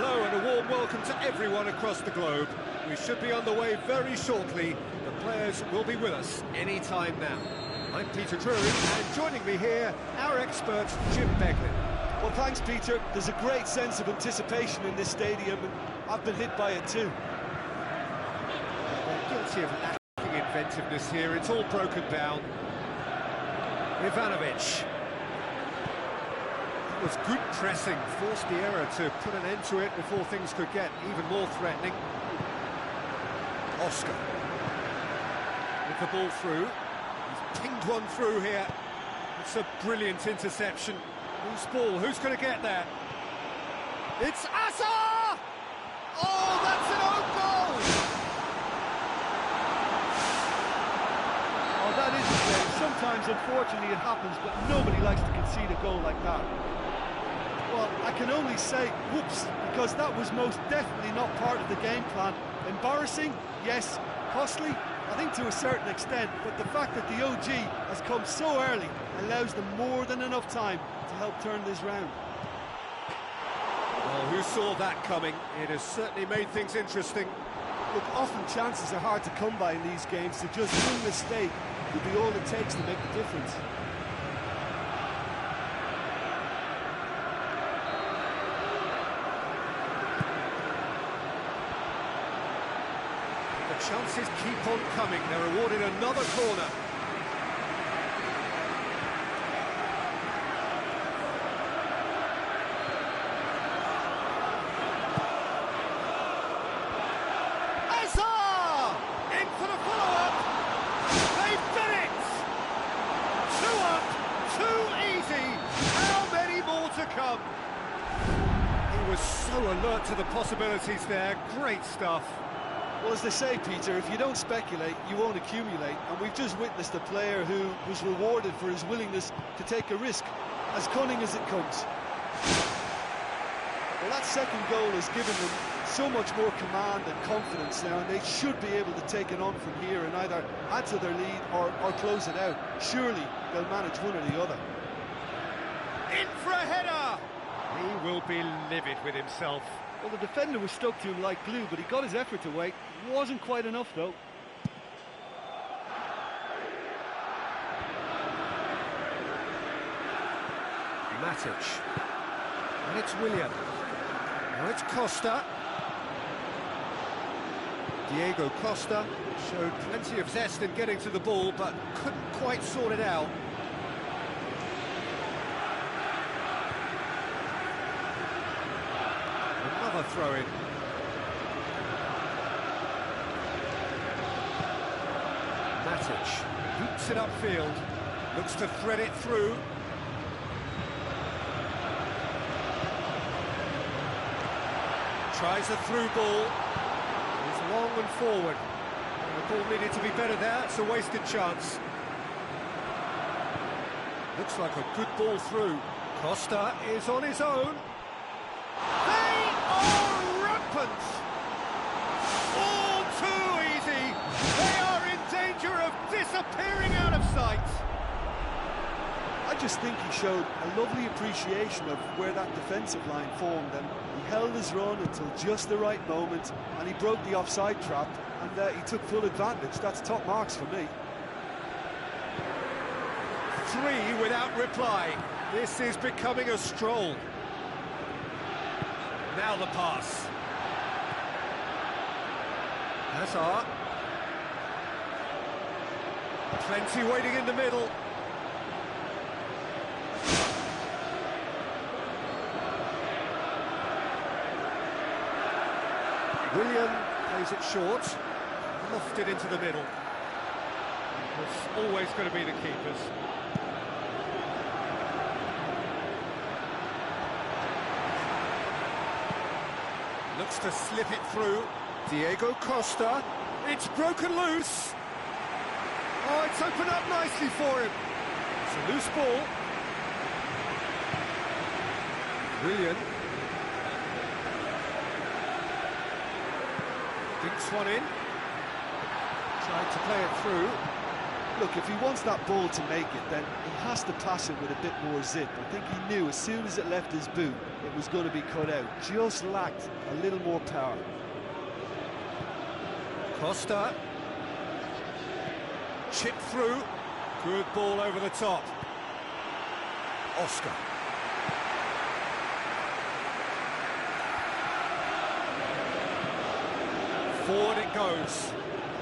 Hello and a warm welcome to everyone across the globe. We should be on the way very shortly. The players will be with us any time now. I'm Peter Drury, and joining me here, our expert, Jim Beglin. Well, thanks, Peter. There's a great sense of anticipation in this stadium, and I've been hit by it too. They're guilty of lacking inventiveness here. It's all broken down. Ivanovic. It was good pressing, forced the error to put an end to it before things could get even more threatening. Oscar. With the ball through. He's pinged one through here. It's a brilliant interception. Whose ball? Who's going to get there? It's Asa! Oh, that's an own goal! Oh, that is a shame. Sometimes, unfortunately, it happens, but nobody likes to concede a goal like that. Well, I can only say, whoops, because that was most definitely not part of the game plan. Embarrassing, yes. Costly, I think to a certain extent, but the fact that the OG has come so early allows them more than enough time to help turn this round. Well, who saw that coming? It has certainly made things interesting. Look, often chances are hard to come by in these games, so just one mistake could be all it takes to make the difference. The chances keep on coming. They're awarded another corner. Asa! In for the follow-up. They've done it! 2 up, too easy. How many more to come? He was so alert to the possibilities there. Great stuff. Well, as they say, Peter, if you don't speculate, you won't accumulate. And we've just witnessed a player who was rewarded for his willingness to take a risk, as cunning as it comes. Well, that second goal has given them so much more command and confidence now, and they should be able to take it on from here and either add to their lead or close it out. Surely they'll manage one or the other. In for a header! He will be livid with himself. Well, the defender was stuck to him like glue, but he got his effort away. Wasn't quite enough, though. Matic. And it's Willian. Now it's Costa. Diego Costa showed plenty of zest in getting to the ball, but couldn't quite sort it out. Another throw-in. Matic boots it upfield, looks to thread it through. Tries a through ball. It's long and forward. The ball needed to be better there. It's a wasted chance. Looks like a good ball through. Costa is on his own. They are rampant! All too easy! They are in danger of disappearing out of sight! I just think he showed a lovely appreciation of where that defensive line formed, and he held his run until just the right moment, and he broke the offside trap, and he took full advantage. That's top marks for me. 3 without reply. This is becoming a stroll. Now the pass. Hazard. Plenty waiting in the middle. Willian plays it short, lofted into the middle. It's always going to be the keepers. Looks to slip it through. Diego Costa. It's broken loose. Oh, it's opened up nicely for him. It's a loose ball. Willian. Dinks one in. Tried to play it through. Look, if he wants that ball to make it, then he has to pass it with a bit more zip. I think he knew as soon as it left his boot, it was going to be cut out. Just lacked a little more power. Costa. Chip through. Good ball over the top. Oscar. Forward it goes.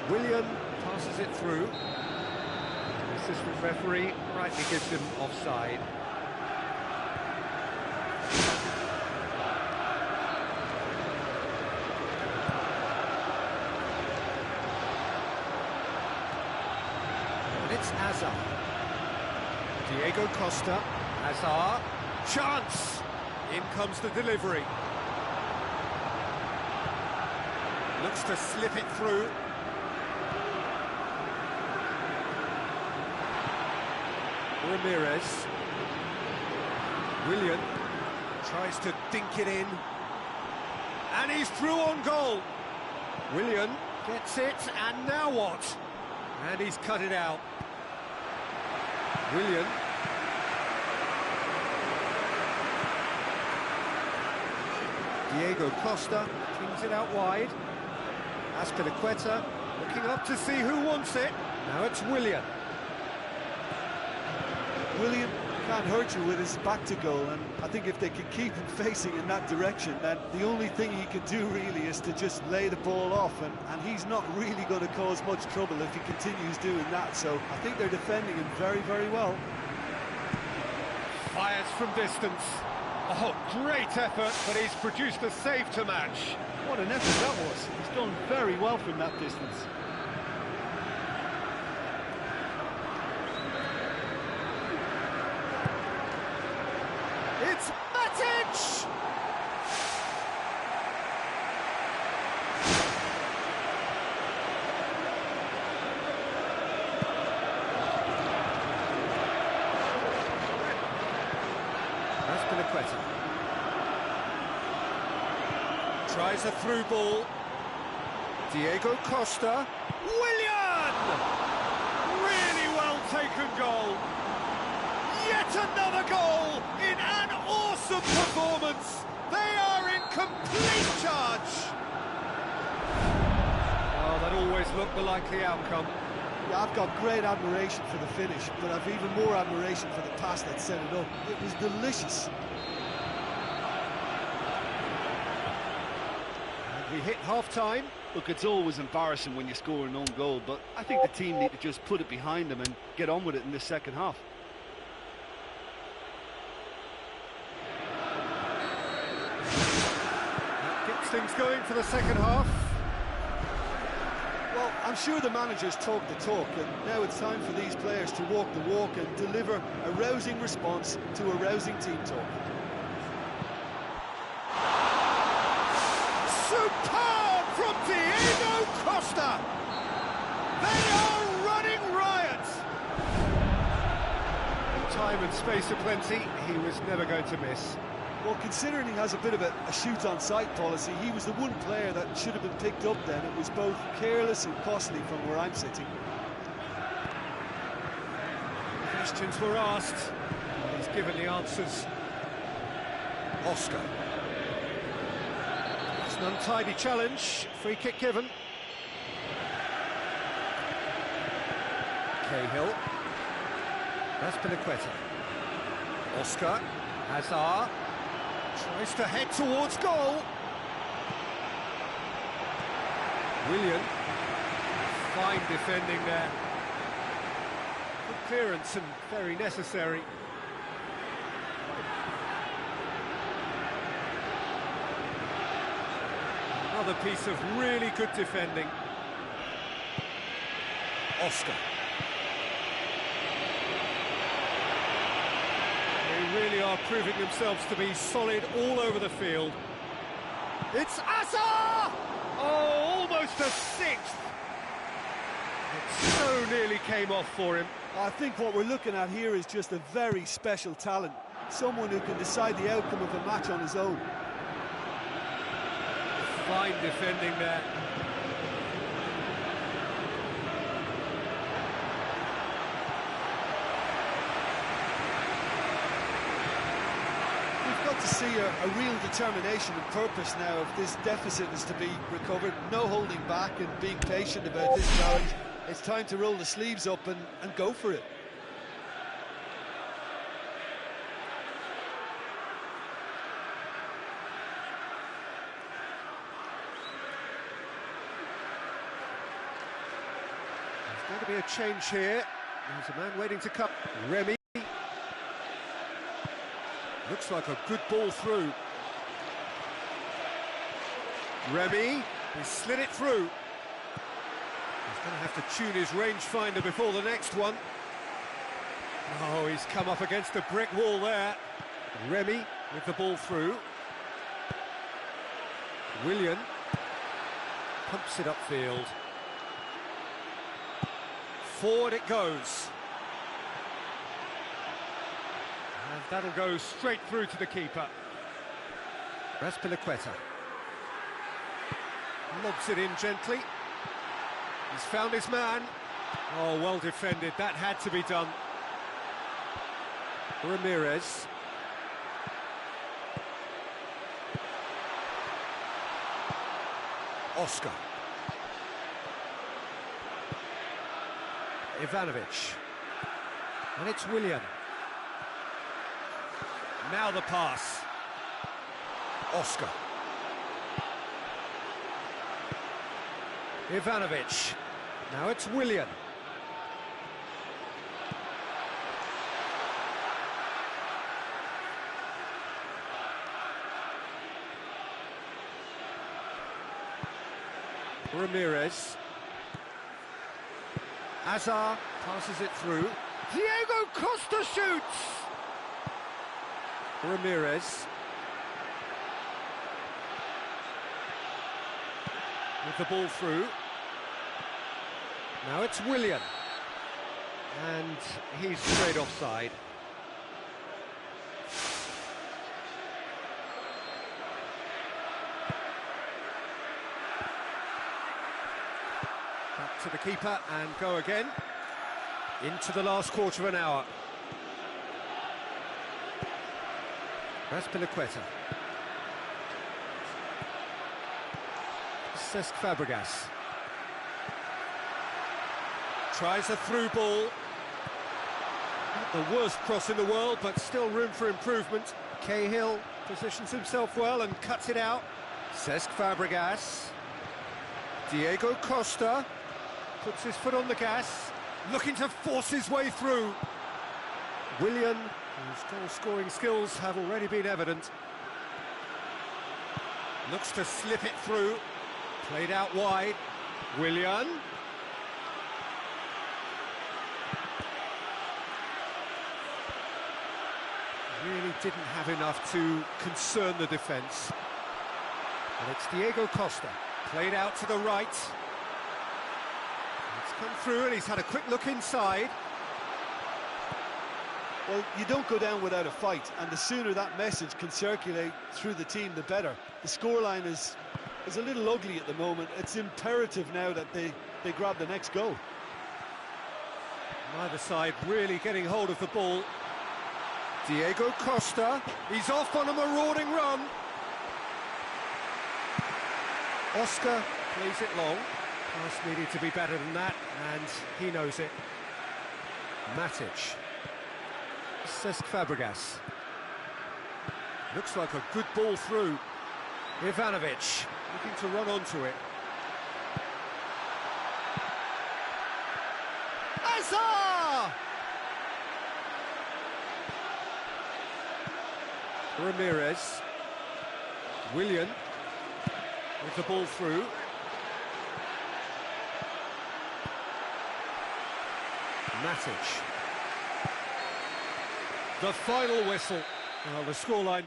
Willian passes it through. The assistant referee rightly gives him offside. And it's Azar. Diego Costa. Azar. Chance! In comes the delivery. Looks to slip it through. Ramirez. Willian tries to dink it in. And he's through on goal. Willian gets it, and now what? And he's cut it out. Willian. Diego Costa kings it out wide. Azpilicueta looking up to see who wants it. Now it's Willian. Willian can't hurt you with his back to goal, and I think if they can keep him facing in that direction, then the only thing he can do really is to just lay the ball off, and he's not really going to cause much trouble if he continues doing that, so I think they're defending him very, very well. Fires from distance. Oh, great effort, but he's produced a save to match. What an effort that was. He's done very well from that distance. It's Matic! Azpilicueta. Tries a through ball. Diego Costa. Willian! Really well taken goal. Yet another goal in an awesome performance. They are in complete charge. Oh, that always looked the likely outcome. Yeah, I've got great admiration for the finish, but I've even more admiration for the pass that set it up. It was delicious. And we hit half-time. Look, it's always embarrassing when you score an own goal, but I think the team need to just put it behind them and get on with it in the second half. That gets things going for the second half. Well, I'm sure the managers talk the talk, and now it's time for these players to walk the walk and deliver a rousing response to a rousing team talk. Superb from Diego Costa! They are running riot! Time and space aplenty, he was never going to miss. Well, considering he has a bit of a shoot-on-sight policy, he was the one player that should have been picked up then. It was both careless and costly from where I'm sitting. Questions were asked, and he's given the answers. Oscar. It's an untidy challenge, free kick given. Cahill. Azpilicueta. Oscar. Azar. Tries to head towards goal. Willian. Fine defending there. Good clearance and very necessary. Another piece of really good defending. Oscar. They really are proving themselves to be solid all over the field. It's Azar! Oh, almost a sixth! It so nearly came off for him. I think what we're looking at here is just a very special talent. Someone who can decide the outcome of a match on his own. Fine defending there. got to see a real determination and purpose now if this deficit is to be recovered. No holding back and being patient about this challenge. It's time to roll the sleeves up and go for it. There's going to be a change here. There's a man waiting to cut. Remy. Looks like a good ball through. Remy, he slid it through. He's going to have to tune his rangefinder before the next one. Oh, he's come up against a brick wall there. Remy with the ball through. Willian pumps it upfield. Forward it goes. And that'll go straight through to the keeper. Azpilicueta lobs it in gently. He's found his man. Oh, well defended. That had to be done. Ramirez. Oscar. Ivanovic. And it's Willian. Now the pass. Oscar. Ivanovic. Now it's Willian. Ramirez. Azar passes it through. Diego Costa shoots! Ramirez. With the ball through. Now it's Willian. And he's straight offside. Back to the keeper and go again. Into the last quarter of an hour. Azpilicueta. Cesc Fabregas. Tries a through ball. Not the worst cross in the world, but still room for improvement. Cahill positions himself well and cuts it out. Cesc Fabregas. Diego Costa puts his foot on the gas, looking to force his way through. Willian, whose goal-scoring skills have already been evident, looks to slip it through. Played out wide. Willian. Really didn't have enough to concern the defence. And it's Diego Costa. Played out to the right. It's come through and he's had a quick look inside. Well, you don't go down without a fight, and the sooner that message can circulate through the team, the better. The scoreline is a little ugly at the moment. It's imperative now that they grab the next goal. Neither side really getting hold of the ball. Diego Costa, he's off on a marauding run. Oscar plays it long. Pass needed to be better than that, and he knows it. Matic. Cesc Fabregas. Looks like a good ball through. Ivanovic looking to run onto it. Azar! Ramirez. Willian with the ball through. Matic. The final whistle. Well, the scoreline.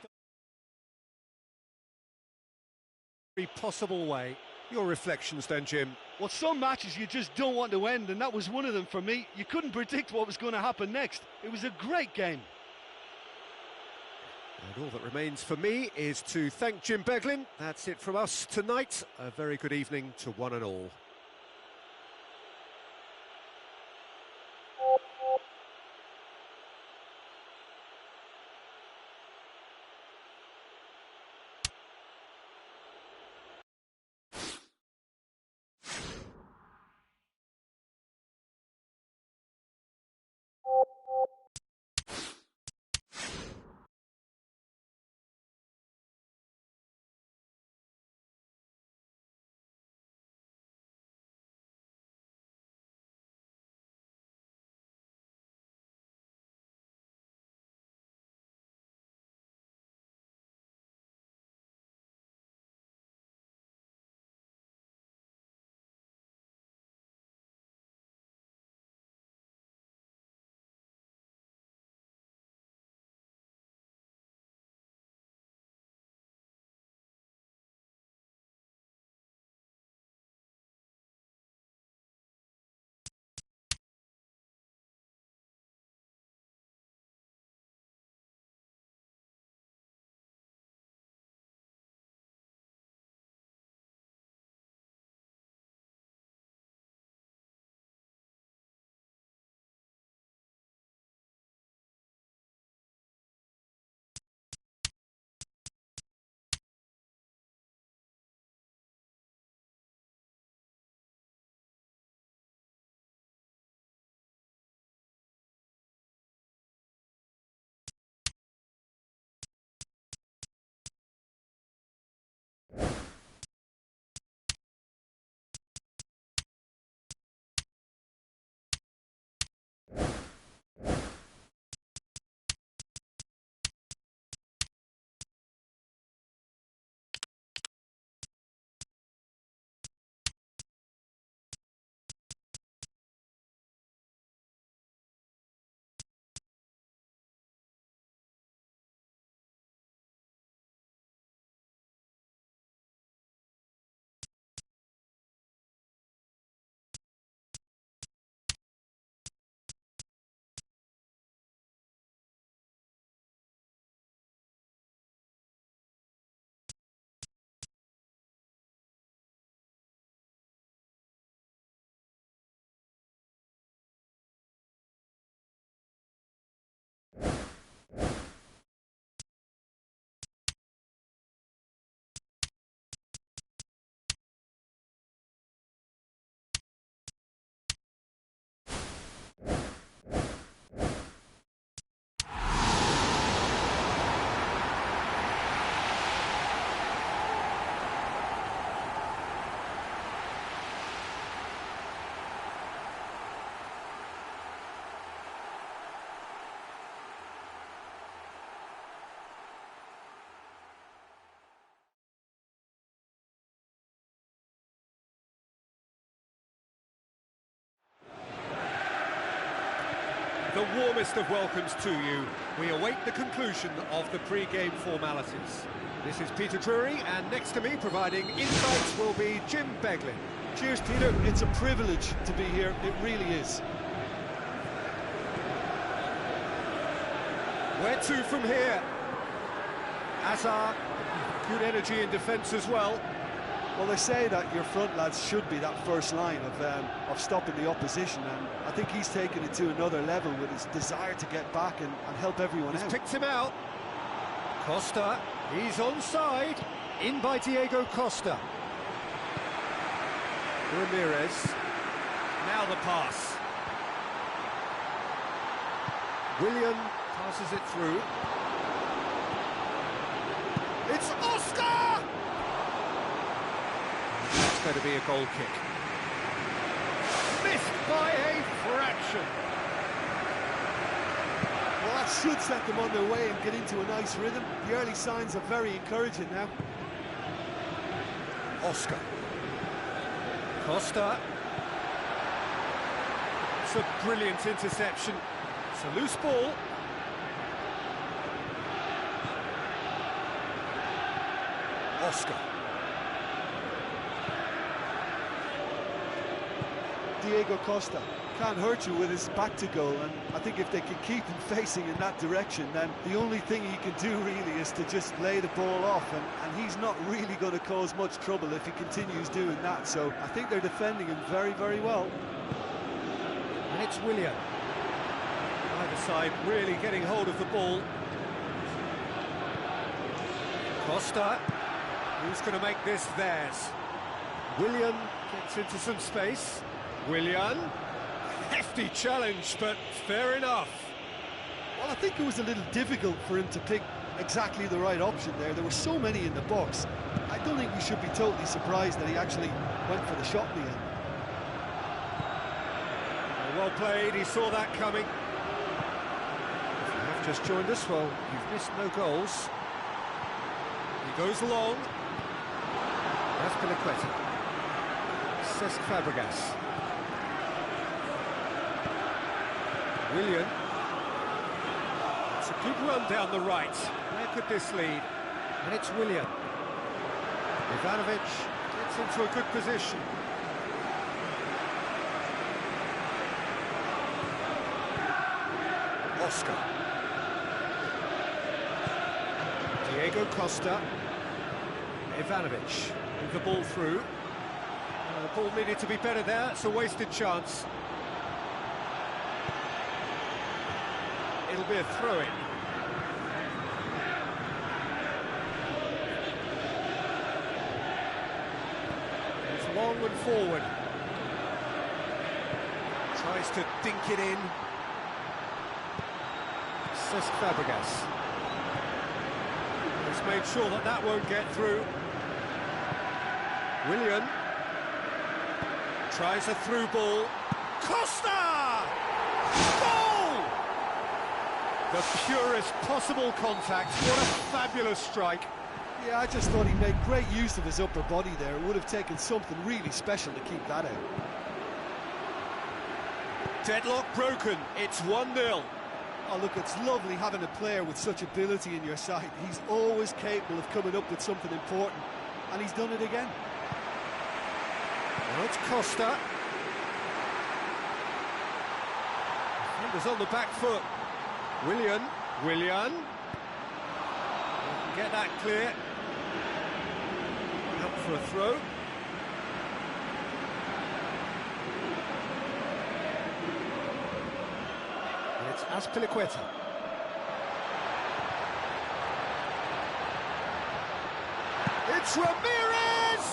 Every possible way. Your reflections then, Jim? Well, some matches you just don't want to end, and that was one of them for me. You couldn't predict what was going to happen next. It was a great game. And all that remains for me is to thank Jim Beglin. That's it from us tonight. A very good evening to one and all. The warmest of welcomes to you. We await the conclusion of the pre-game formalities. This is Peter Drury, and next to me providing insights will be Jim Beglin. Cheers, Peter. It's a privilege to be here. It really is. Where to from here? Hazard, good energy in defence as well. Well, they say that your front lads should be that first line of stopping the opposition, and I think he's taken it to another level with his desire to get back and help everyone out. He's picked him out. Costa, he's onside. In by Diego Costa. Ramirez. Now the pass. Willian passes it through. It's Oscar! That's going to be a goal kick. Missed by a fraction. Well, that should set them on their way and get into a nice rhythm. The early signs are very encouraging now. Oscar. Costa. It's a brilliant interception. It's a loose ball. Oscar. Diego Costa can't hurt you with his back to goal, and I think if they can keep him facing in that direction, then the only thing he can do really is to just lay the ball off, and he's not really going to cause much trouble if he continues doing that. So I think they're defending him very, very well. And it's Willian. Either side really getting hold of the ball. Costa. Who's going to make this theirs? Willian gets into some space. Willian. Hefty challenge, but fair enough. Well, I think it was a little difficult for him to pick exactly the right option there. There were so many in the box. I don't think we should be totally surprised that he actually went for the shot in the end. Well played, he saw that coming. If you have just joined us, well, you've missed no goals. He goes long. Azpilicueta. Cesc Fabregas. Willian. It's a good run down the right. Where could this lead? And it's Willian. Ivanovic gets into a good position. Oscar. Diego Costa. Ivanovic with the ball through. The ball needed to be better there. It's a wasted chance. It'll be a throw-in. It's long and forward. Tries to dink it in. Cesc Fabregas. He's made sure that that won't get through. Willian. Tries a through ball. Costa! Goal! The purest possible contact. What a fabulous strike. Yeah, I just thought he made great use of his upper body there. It would have taken something really special to keep that out. Deadlock broken. It's 1-0. Oh, look, it's lovely having a player with such ability in your side. He's always capable of coming up with something important, and he's done it again. Now it's Costa. Defenders on the back foot. Willian. Get that clear. Out for a throw. And it's Azpilicueta. It's Ramirez!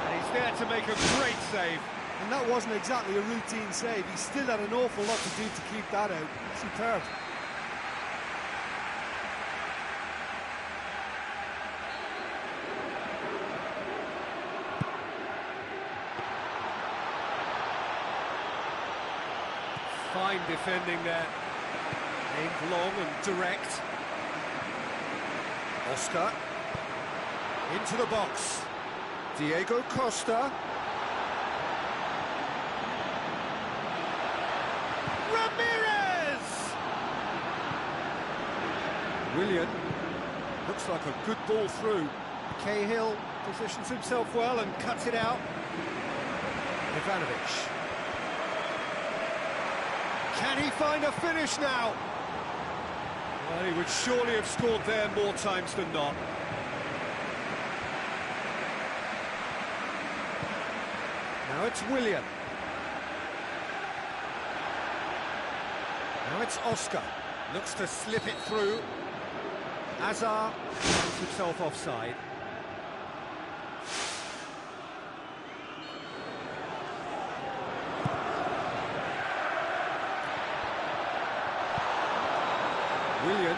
And he's there to make a great save. And that wasn't exactly a routine save. He still had an awful lot to do to keep that out. Superb. Fine defending there. Aimed long and direct. Oscar. Into the box. Diego Costa. Ramirez! Willian, looks like a good ball through. Cahill positions himself well and cuts it out. Ivanovic. Can he find a finish now? Well, he would surely have scored there more times than not. Now it's Willian. Now it's Oscar. Looks to slip it through. Azar finds himself offside. Willian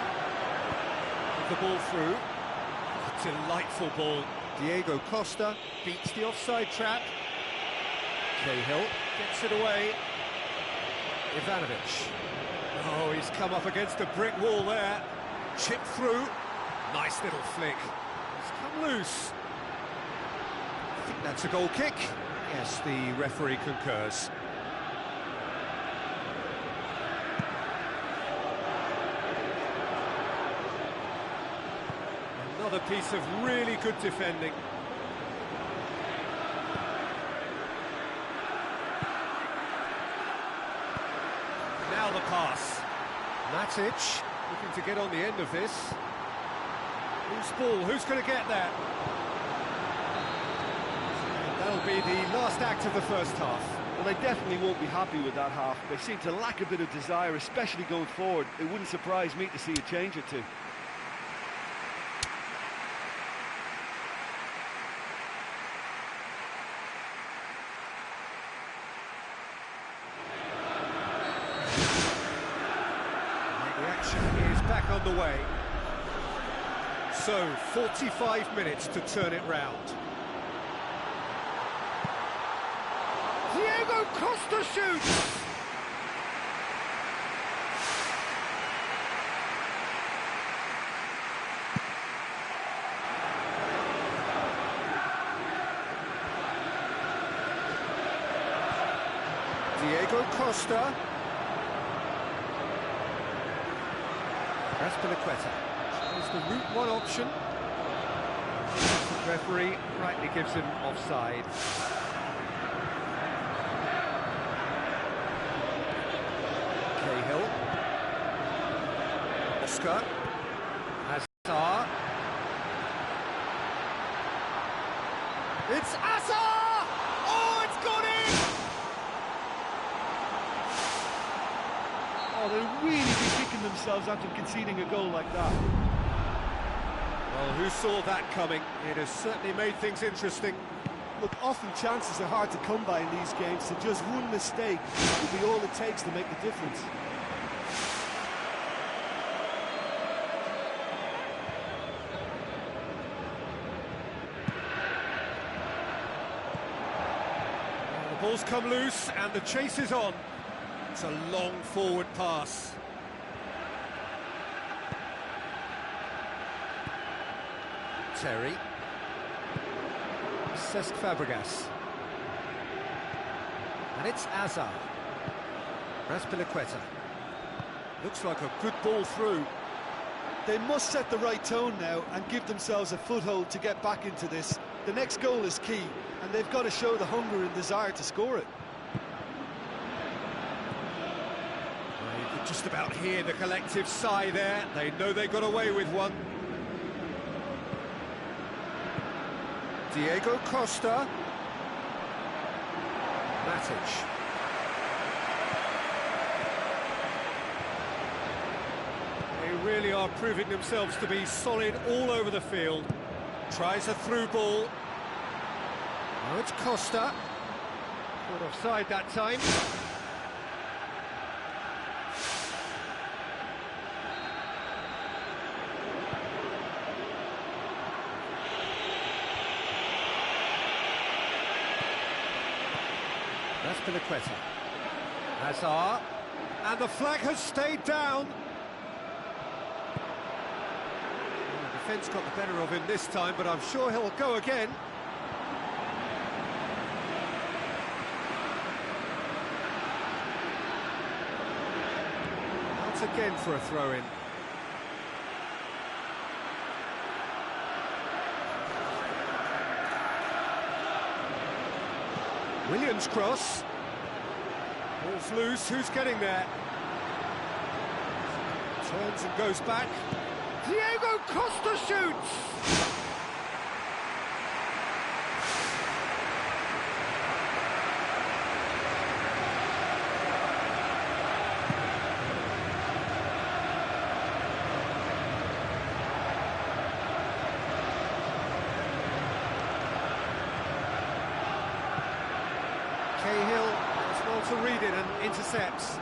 with the ball through. A delightful ball. Diego Costa beats the offside trap. Cahill gets it away. Ivanovic. Oh, he's come up against a brick wall there. Chip through. Nice little flick. It's come loose. I think that's a goal kick. Yes, the referee concurs. Another piece of really good defending. Now the pass. Matic looking to get on the end of this. Loose ball, who's going to get that? That'll be the last act of the first half. Well, they definitely won't be happy with that half. They seem to lack a bit of desire, especially going forward. It wouldn't surprise me to see a change or two. The action is back underway. So, 45 minutes to turn it round. Diego Costa shoots! Diego Costa. Azpilicueta. Is the route one option. The referee rightly gives him offside. Cahill. Oscar. Azar. It's Azar! Oh, it's gone in! Oh, they'll really be kicking themselves after conceding a goal like that. Well, who saw that coming? It has certainly made things interesting. Look, often chances are hard to come by in these games, so just one mistake will be all it takes to make the difference. The ball's come loose and the chase is on. It's a long forward pass. Terry. Cesc Fabregas. And it's Azar. Azpilicueta. Looks like a good ball through. They must set the right tone now and give themselves a foothold to get back into this. The next goal is key, and they've got to show the hunger and desire to score it. Well, you could just about hear the collective sigh there. They know they got away with one. Diego Costa. Matic. They really are proving themselves to be solid all over the field. Tries a through ball. Now it's Costa. Caught offside that time. Azpilicueta. Azar. And the flag has stayed down. The defence got the better of him this time, but I'm sure he'll go again. Once again for a throw-in. Williams cross. Ball's loose, who's getting there? Turns and goes back. Diego Costa shoots! Cahill has well to read it and intercepts.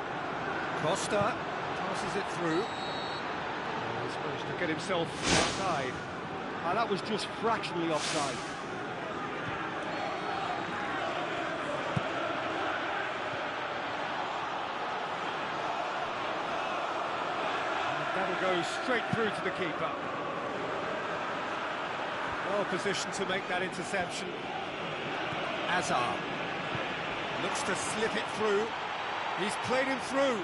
Costa passes it through. He's managed to get himself offside. That was just fractionally offside. And that'll go straight through to the keeper. Well positioned to make that interception. Azar looks to slip it through. He's played him through.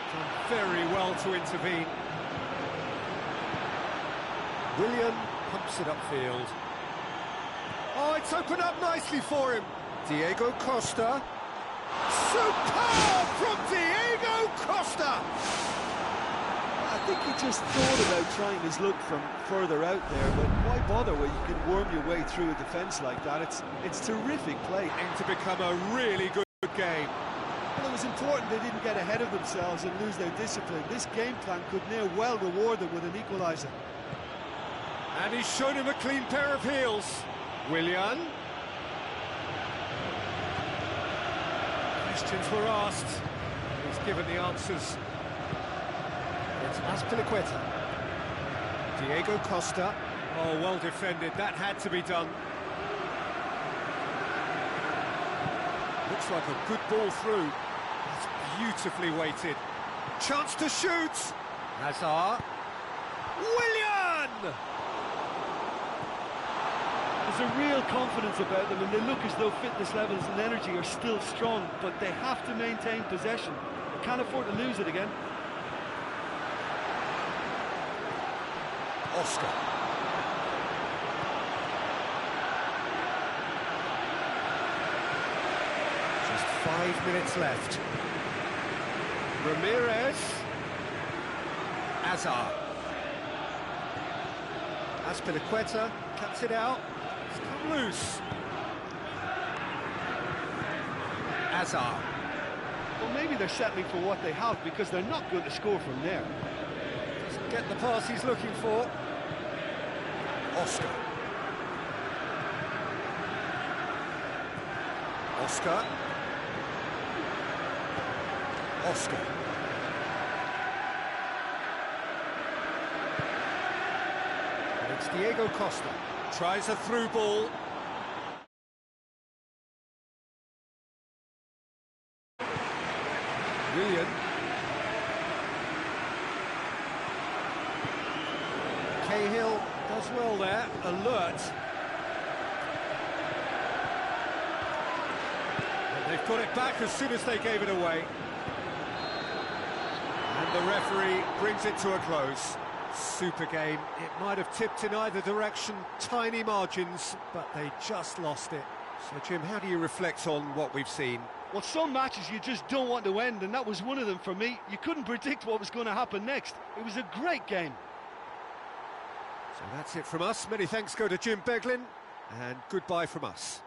Done very well to intervene. Willian pumps it upfield. Oh, it's opened up nicely for him. Diego Costa. Superb from Diego Costa! I think he just thought about trying his luck from further out there, but why bother when you can worm your way through a defence like that? It's terrific play. And to become a really good game. Well, it was important they didn't get ahead of themselves and lose their discipline. This game plan could near well reward them with an equaliser. And he's shown him a clean pair of heels. Willian. Questions were asked. He's given the answers. It's Azpilicueta. Diego Costa. Oh, well defended. That had to be done. Looks like a good ball through. It's beautifully weighted. Chance to shoot. Hazard. Willian! There's a real confidence about them, and they look as though fitness levels and energy are still strong, but they have to maintain possession. They can't afford to lose it again. Oscar. Just 5 minutes left. Ramirez. Azar. Azpilicueta cuts it out. It's come loose. Azar. Well, maybe they're settling for what they have because they're not going to score from there. Doesn't get the pass he's looking for. Oscar. Oscar. Oscar. And it's Diego Costa. Tries a through ball. Willian. Cahill does well there, alert. And they've got it back as soon as they gave it away. And the referee brings it to a close. Super game. It might have tipped in either direction, tiny margins, but they just lost it. So, Jim, how do you reflect on what we've seen? Well, some matches you just don't want to end, and that was one of them for me. You couldn't predict what was going to happen next. It was a great game. So that's it from us. Many thanks go to Jim Beglin, and goodbye from us.